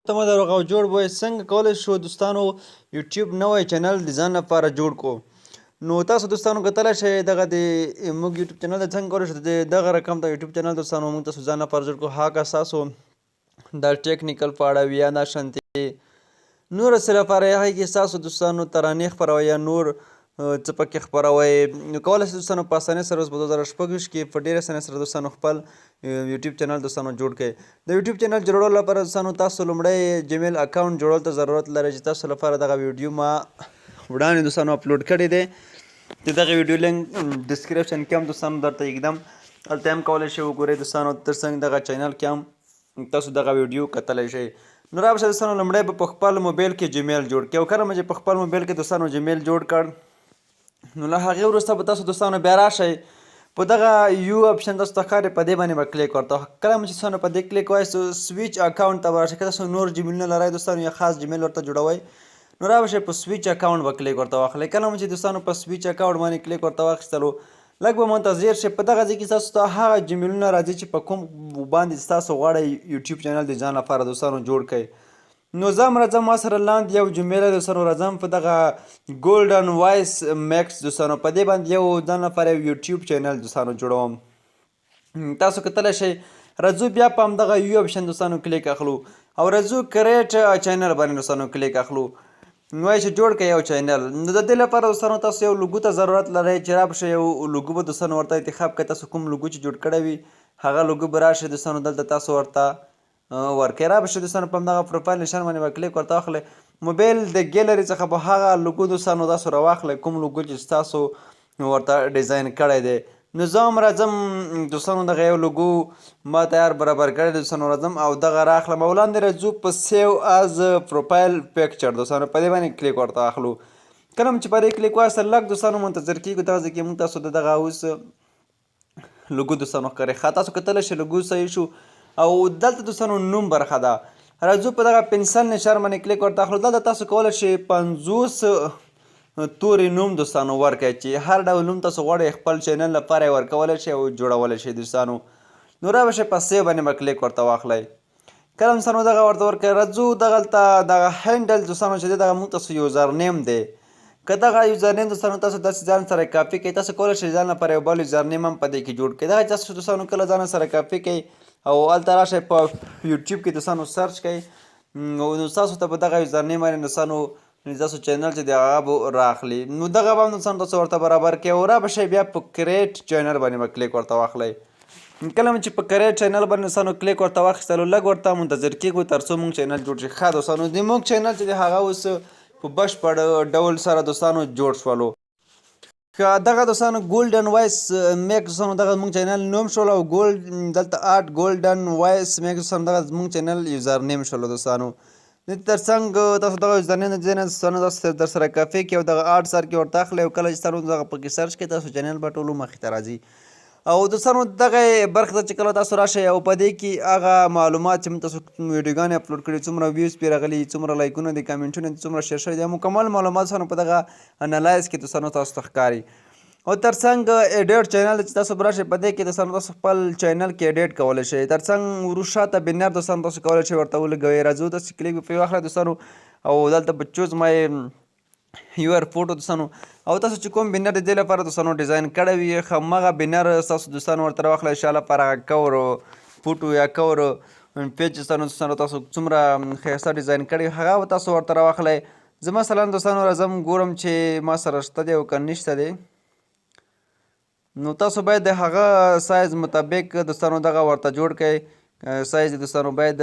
تمه در او جوړ وای څنګه کولی شو دوستانو یوټیوب نوی چینل د ځان لپاره جوړ کو نو تاسو دوستانو کتلی شئ دغه د موږ یوټیوب چینل د څنګه کولی شو د دغه رقم د یوټیوب چینل دوستانو موږ تاسو ځان لپاره جوړ کړو هغه ستاسو د ټیکنیکل په اړه وي یا دا شانتې نور څه لپاره یا هغې کې ستاسو دوستانو ترانې خپروئ یا نور څه پکې خپروئ نو کولی شئ دوستانو په اسانۍ سره اوس په 2026 کې په ډېرې اسانۍ سره دوستانو خپل یوټیوب چینل دوستانو جوړ کړئ د یوټیوب چینل جوړولو لپاره دوستانو تاسو لومړی جیمیل اکاونټ جوړولو ته ضرورت لرئ چې تاسو لپاره دغه ویډیو ما وړاندې دوستانو اپلوډ کړی دی د دغه ویډیو لینک ډسکرپشن کې هم دوستانو درته ایږدم هلته هم کولی شئ وګورئ دوستانو تر څنګ دغه چینل کې هم تاسو دغه ویډیو کتلی شئ نو رابشه دوستانو لومړی به په خپل موبایل کې جیمیل جوړ کړئ او کله مو چې په خپل موبایل کې دوستانو جیمیل جوړ کړ نو له هغې وروسته به تاسو دوستانو بیا راشئ په دغه یو اپشن تاسو ته ښکاري په دې باندې به کلیک ورته کله مو چې دوستانو په دې کلیک وایئ سویچ اکاونټ ته به راشئ که تاسو نور جیمیلونه لرئ دوستانو یا خاص جیمیل ورته جوړوئ نو رابشئ په سویچ اکاونټ به کلیک ورته واخلئ کله مو چې دوستانو په سویچ اکاونټ باندې کلیک ورته واخیستلو لږ به منتظر شئ په دغه ځای کې ستاسو ته هغه جیمیلونه راځي چې په کوم باندې ستاسو غواړئ یوټیوب چینل د ځان لپاره دوستانو جوړ کړئ نو زه هم راځم ما سره لاندې یو جیمیل دوستانو راځم په دغه ګولډن وایس میکس دوستانو په دې باندې یو ځان لپاره یو یوټیوب چینل دوستانو جوړوم تاسو کتلی شئ راځو بیا په همدغه یو اپشن دوستانو کلیک اخلو او راځو کریټ چینل باندې دوستانو کلیک اخلو نو وایي چې جوړ کړئ یو چینل نو د دې لپاره دوستانو تاسو یو لوګو ته ضرورت لرئ چې رابشئ یو لوګو به دوستانو ورته انتخاب کړئ تاسو کوم لوګو چې جوړ کړی وي هغه لوګو به راشئ دوستانو دلته تاسو ورته ورکړئ رابشئ دوستانو په همدغه پروفایل نشان باندې به کلیک ورته واخلئ موبایل د ګیلري څخه به هغه لوګو دوستانو تاسو راواخلئ کوم لوګو چې ستاسو ورته ډیزاین کړی دی نو زه هم راځم دوستانو دغه یو لوګو ما تیار برابر کړی دی دوستانو راځم او دغه راخلم او لاندې راځو په سیو از پروفایل پیکچر دوستانو په دې باندې کلیک ورته اخلو کله هم چې په دې کلیک واخیستل لږ دوستانو منتظر کېږو دغه ځای کې موږ تاسو د دغه اوس لوګو دوستانو ښکاري ښه تاسو کتلی شئ لوګو صحیح شو او دلته دوستانو نوم برخه ده راځو په دغه پنسل نشان باندې کلیک ورته اخلو دلته تاسو کولی شئ 50 تورې نوم دوستانو ورکړئ چې هر ډول نوم تاسو غواړئ خپل چینل لپاره یې ورکولی شئ او جوړولی شئ دوستانو نو رابشئ په سیو باندې به کلیک ورته واخلئ کله هم دوستانو دغه ورته ورکړئ راځو دغلته دغه هینډل دوستانو چې دی دغه موږ تاسو یوزر نیم دی که دغه یوزر نیم دوستانو تاسو داسې ځان سره کاپي کړئ تاسو کولی شئ ځان لپاره یو بل یوزر نیم هم په دې کې جوړ کړئ دغه تاسو دوستانو کله ځان سره کاپي کړئ او هلته راشئ په یوټیوب کې دوستانو سرچ کړئ نو ستاسو ته به دغه یوزر نیم باندې دوستانو ستاسو چینل چې دی هغه به راخلي نو دغه به هم دوستانو تاسو ورته برابر کړئ او رابشئ بیا په کریټ چینل باندې به کلیک ورته واخلئ کله هم چې په کریټ چینل باندې دوستانو کلیک ورته واخیستلو لږ ورته منتظر کېږو تر څو موږ چینل جوړ شي ښه دوستانو د موږ چینل چې دی هغه اوس په بشپړ ډول سره دوستانو جوړ شولو که دغه دوستانو ګولډن وایس میک دوستانو دغه زموږ چینل نوم شول او دلته آرټ ګولډن وایس میک دوستانو دغه زموږ چینل یوزر نیم شولو دوستانو تر څنګ تاسو دغه یوزر نیم د دې نه دوستانو تاسو در سره کافي کړئ او دغه آرټ سر کې ورته اخلئ او کله چې تاسو دغه پکې سرچ کړئ تاسو چینل به ټولو مخې ته راځي او دوستانو دغه برخې ته چې کله تاسو راشئ او په دې کې هغه معلومات چې موږ تاسو ویډیوګانې اپلوډ کړي څومره ویوز پرې راغلي څومره لایکونه دي کمنټونه دي څومره شیر شوي دي مکمل معلومات دوستانو په دغه انالایز کې دوستانو تاسو ته ښکاري او تر څنګ ایډیټ چینل چې تاسو به راشئ په دې کې دوستانو تاسو خپل چینل کې ایډیټ کولی شئ تر څنګ وروشاته بینر دوستانو تاسو کولی شئ ورته ولګوئ راځو تاسو کلیک به پرې واخلئ دوستانو او دلته به چوز مای یور فوټو دوستانو او تاسو چې کوم بینر د دې لپاره دوستانو ډیزاین کړی وي همغه بینر تاسو دوستانو ورته راواخلئ شا لپاره کور فوټو یا کور پیج دوستانو تاسو څومره ښایسته ډیزاین کړی هغه به تاسو ورته راواخلئ زه مثلا دوستانو راځم ګورم چې ما سره شته دی او که نشته دی نو تاسو باید د هغه سایز مطابق دوستانو دغه ورته جوړ کړئ سایز دوستانو باید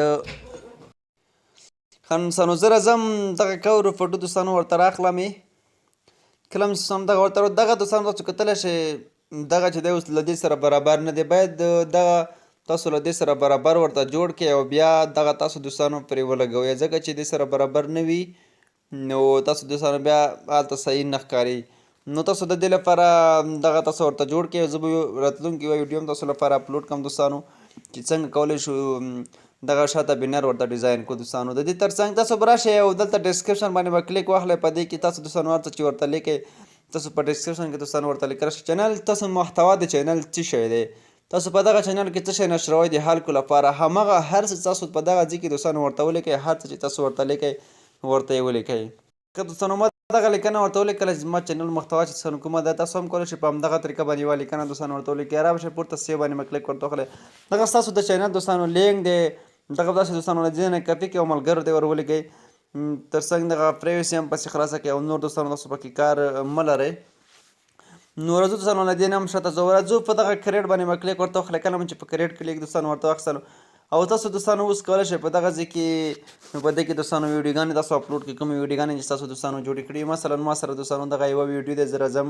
دوستانو زه راځم دغه کور فوټو دوستانو ورته راخلم کله هم دوستانو دغه ورته دغه دوستانو تاسو کتلی شئ دغه چې دی اوس له دې سره برابر نه دی باید دغه تاسو له دې سره برابر ورته جوړ کړئ او بیا دغه تاسو دوستانو پرې ولګوئ ځکه چې دې سره برابر نه وي نو تاسو دوستانو بیا هلته صحیح نه ښکاري نو تاسو د دې لپاره دغه تاسو ورته جوړ کړئ زه به راتلونکي یوه ویډیو هم تاسو لپاره اپلوډ کړم دوستانو چې څنګه کولی شو دغه شاته بینر ورته ډیزاین کړو دوستانو د دې تر څنګ تاسو به راشئ او دلته ډسکرپشن باندې به کلیک واخلئ په دې کې تاسو دوستانو هر څه چې ورته لیکئ تاسو په ډسکرپشن کې دوستانو ورته لیکلی شئ چینل تاسو محتوا د چینل څه شی دی تاسو په دغه چینل کې څه شی نشروئ د خلکو لپاره همغه هر څه تاسو په دغه ځای کې دوستانو ورته ولیکئ هر څه چې تاسو ورته لیکئ ورته یې ولیکئ که دوستانو ما دغه لیکنه ورته ولیکله چې زما چینل محتوا چې دوستانو کومه ده تاسو هم کولی شئ په همدغه طریقه باندې یوه لیکنه دوستانو ورته ولیکئ رابشئ پورته سیو باندې مې کلیک ورته وکړئ دغه ستاسو د چینل دوستانو لینک دی دغه داسې دوستانو له دې نه کاپي کړئ او ملګرو ته یې ور ولیکئ تر څنګ دغه پریویسي هم پسې خلاصه کړئ او نور دوستانو تاسو پکې کار مه لرئ نو راځو دوستانو له دې نه هم شاته ځو راځو په دغه کریډ باندې مې کلیک ورته وکړئ کله مې چې په کریډ کلیک دوستانو ورته واخیستلو او تاسو دوستانو اوس کولی شئ په دغه ځای کې نو په دې کې دوستانو ویډیوګانې تاسو اپلوډ کړئ کومې ویډیوګانې چې تاسو دوستانو جوړې کړي مثلا ما سره دوستانو دغه یوه ویډیو دی زه راځم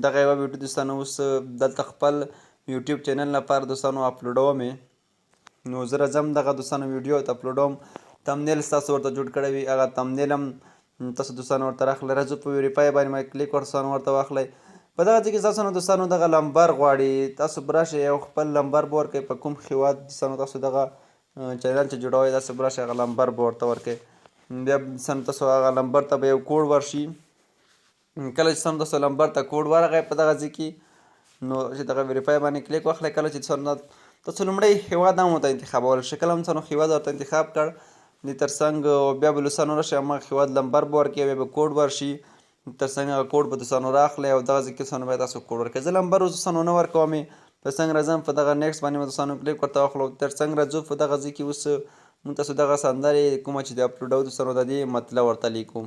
دغه یوه ویډیو دوستانو اوس دلته خپل یوټیوب چینل لپاره دوستانو اپلوډوم یې نو زه راځم دغه دوستانو ویډیو ته اپلوډوم تمنیل ستاسو ورته جوړ کړی وي هغه تمنیل هم تاسو دوستانو ورته راخلئ راځو په ویریفای باندې مې کلیک ورته واخلئ په دغه ځای کې تاسو نه دوستانو دغه لمبر غواړي تاسو به راشئ یو خپل لمبر به ورکوئ په کوم هېواد دوستانو تاسو دغه چینل چې جوړوئ داسې به راشئ هغه لمبر به ورته ورکوئ بیا دوستانو تاسو هغه لمبر ته به یو کوډ ورشي کله چې سم تاسو لمبر ته کوډ ورغی په دغه ځای کې نو چې دغه ویریفای باندې کلیک واخلئ کله چې تاسو لومړی هېواد هم ورته انتخابولی شئ کله هم تاسو هېواد ورته انتخاب کړ د تر څنګ بیا به دوستانو راشئ هماغه هېواد لمبر به ورکوي بیا به کوډ ورشي تر څنګ هغه کوډ به دوستانو راخلئ او دغه ځای کې دوستانو بیا تاسو کوډ ورکوئ زه لمبر اوس دوستانو نه ورکوم په څنګ راځم په دغه نیکسټ باندې مې دوستانو کلیک ورته واخلو تر څنګ راځو په دغه ځای کې اوس موږ تاسو دغه سندرې کومه چې د اپلوډوو دوستانو د دې مطلب ورته لیکو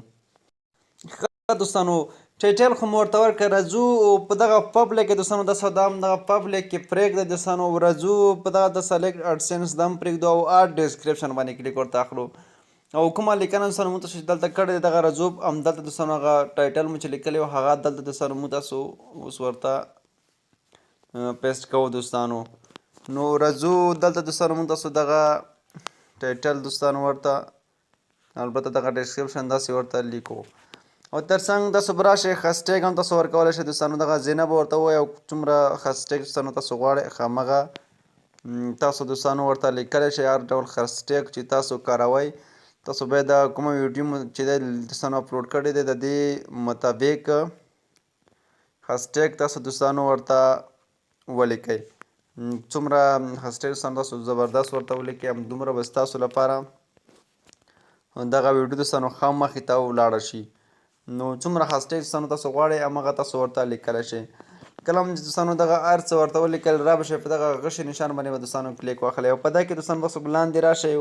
دوستانو ټایټل خو مو ورته ورکړه راځو په دغه پبلک کې دوستانو داسې دا هم دغه پبلک کې پرېږدئ دوستانو راځو په دغه د سلیکټ اډسنس دا هم پرېږدو او اډ ډسکرپشن باندې کلیک ورته اخلو او کومه لیکنه دوستانو موږ تاسو چې دلته کړې دغه راځو همدلته دوستانو هغه ټایټل مو چې لیکلی و هغه دلته دوستانو موږ تاسو اوس ورته پیسټ کوو دوستانو نو راځو دلته دوستانو موږ تاسو دغه ټایټل دوستانو ورته البته دغه ډسکرپشن داسې ورته لیکو او تر څنګ تاسو به راشئ خسټیګ هم تاسو ورکولی شئ دوستانو دغه زینه به ورته ووایي او څومره خسټیګ دوستانو تاسو غواړئ همغه تاسو دوستانو ورته لیکلی شئ هر ډول خسټیګ چې تاسو کاروئ تاسو باید دا کومه ویډیو چې دی دوستانو اپلوډ کړی دی د دې مطابق هشټیګ تاسو دوستانو ورته ولیکئ څومره هشټیګ دوستانو تاسو زبردست ورته ولیکئ همدومره به ستاسو لپاره دغه ویډیو دوستانو ښه مخې ته ولاړه شي نو څومره هشټیګ دوستانو تاسو غواړئ همغه تاسو ورته لیکلی شئ کله هم چې دوستانو دغه هر څه ورته ولیکل را به شئ په دغه غشي نشان باندې به دوستانو کلیک واخلئ او په دا کې دوستانو تاسو لاندې راشئ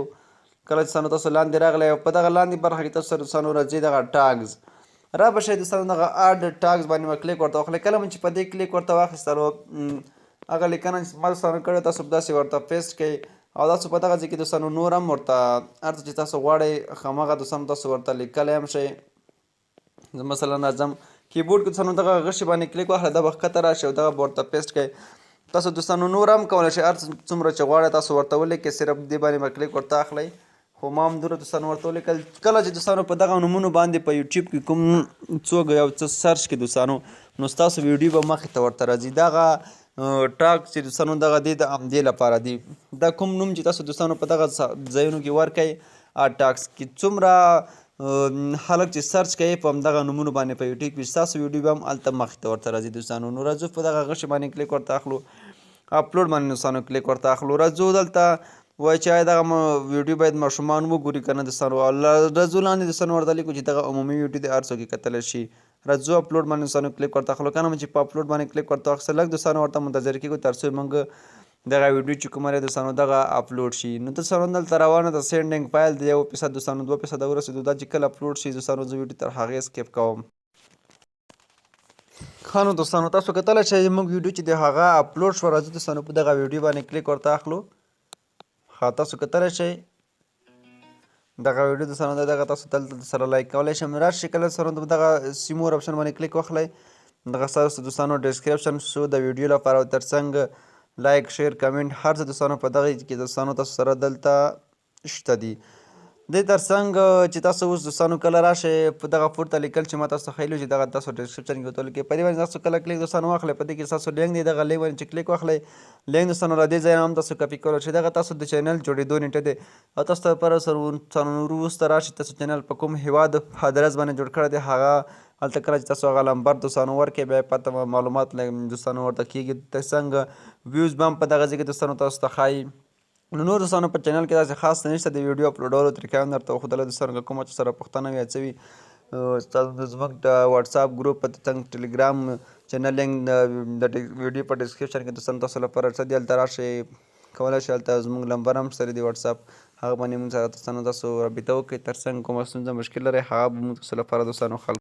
کله چې دوستانو تاسو لاندې راغلی او په دغه لاندې برخه کې تاسو سره دوستانو راځي دغه ټاګز را به شئ دوستانو دغه اډ ټاګز باندې به کلیک ورته واخلئ کله مو چې په دې کلیک ورته واخیستلو هغه لیکنه چې ما دوستانو کړې تاسو به داسې ورته پیسټ کړئ او تاسو په دغه ځای کې دوستانو نور هم ورته هر څه چې تاسو غواړئ همغه دوستانو تاسو ورته لیکلی هم شئ زه مثلا راځم کیبورډ کې دوستانو دغه غشي باندې کلیک واخلئ دا به ښکته راشي او دغه به ورته پیسټ کړئ تاسو دوستانو نور هم کولی شئ هر څومره چې غواړئ تاسو ورته ولیکئ صرف دې باندې به کلیک ورته اخلئ خو ما همدومره دوستانو ورته ولیکل کله چې دوستانو په دغه نومونو باندې په یوټیوب کې کوم څوک یو څه سرچ کړي دوستانو نو ستاسو ویډیو به مخې ته ورته راځي دغه ټاک چې دوستانو دغه دی د همدې لپاره دی دا کوم نوم چې تاسو دوستانو په دغه ځایونو کې ورکئ ټاکس کې څومره خلک چې سرچ کوي په همدغه نومونو باندې په یوټیوب کې ستاسو ویډیو به هم هلته مخې ته ورته راځي دوستانو نو راځو په دغه غشي باندې کلیک ورته اخلو اپلوډ باندې دوستانو کلیک ورته اخلو راځو دلته وایي چې آیا دغه ویډیو باید ماشومان وګوري که نه دوستانو راځو لاندې دوستانو ورته لیکو چې دغه عمومي ویډیو دی هر څوک یې کتلی شي راځو اپلوډ باندې دوستانو کلیک ورته اخلو که نه چې په اپلوډ باندې کلیک ورته واخیسته لږ دوستانو ورته منتظر کېږو تر څو موږ دغه ویډیو چې کومه دی دوستانو دغه اپلوډ شي نو دوستانو دلته روانه ده سینډینګ فایل د 1% دوستانو 2% ورسېدو دا چې کله اپلوډ شي دوستانو زه ویډیو تر هغې سکیپ کوم ښه نو دوستانو تاسو کتلی شئ زموږ ویډیو چې دی هغه اپلوډ شوه راځو دوستانو په دغه ویډیو باندې کلیک ورته اخلو ښه تاسو کتلی شئ دغه ویډیو دوستانو دغه تاسو دلته سره لایک کولی شئ راشئ کله سره دغه سی مور اپشن باندې کلیک واخلئ دغه ستاسو دوستانو ډسکرپشن شو د ویډیو لپاره او تر څنګ لایک شیر کمنټ هر څه دوستانو په دغه کې دوستانو تاسو سره دلته شته دي دې تر څنګ چې تاسو اوس دوستانو کله راشئ په دغه پورته لیکل چې ما تاسو ته ښیلو چې دغه تاسو ډسکرپشن کې ورته ولیکئ په دې باندې تاسو کله کلیک دوستانو واخلئ په دې کې ستاسو لینک دی دغه لینک باندې چې کلیک واخلئ لینک دوستانو را دې ځای هم تاسو کاپي کولی شئ دغه تاسو د چینل جوړېدو نیټه دی او تاسو ته لپاره وروسته راشئ تاسو چینل په کوم هېواد ادرس باندې جوړ کړی دی هغه هلته کله چې تاسو هغه لمبر دوستانو ورکړئ بیا پته معلومات دوستانو ورته کېږي تر څنګ ویوز به هم په دغه ځای کې دوستانو تاسو ته ښایي. نو نور دوستانو په چینل کې داسې خاص څه نشته، د ویډیو اپلوډولو طریقه هم درته وښودله دوستانو. که کومه چا سره پوښتنه وي څه وي ستاسو زموږ د واتساپ ګروپ په څنګ ټلیګرام چینل لینک د ویډیو په ډسکرپشن کې دوستانو تاسو لپاره څه دی هلته راشئ، کولی شئ هلته زموږ نمبر هم شته دی واتساپ، هغه باندې موږ سره دوستانو تاسو رابطه وکړئ. تر څنګ کومه ستونزه مشکل لرئ هغه به موږ تاسو لپاره دوستانو حل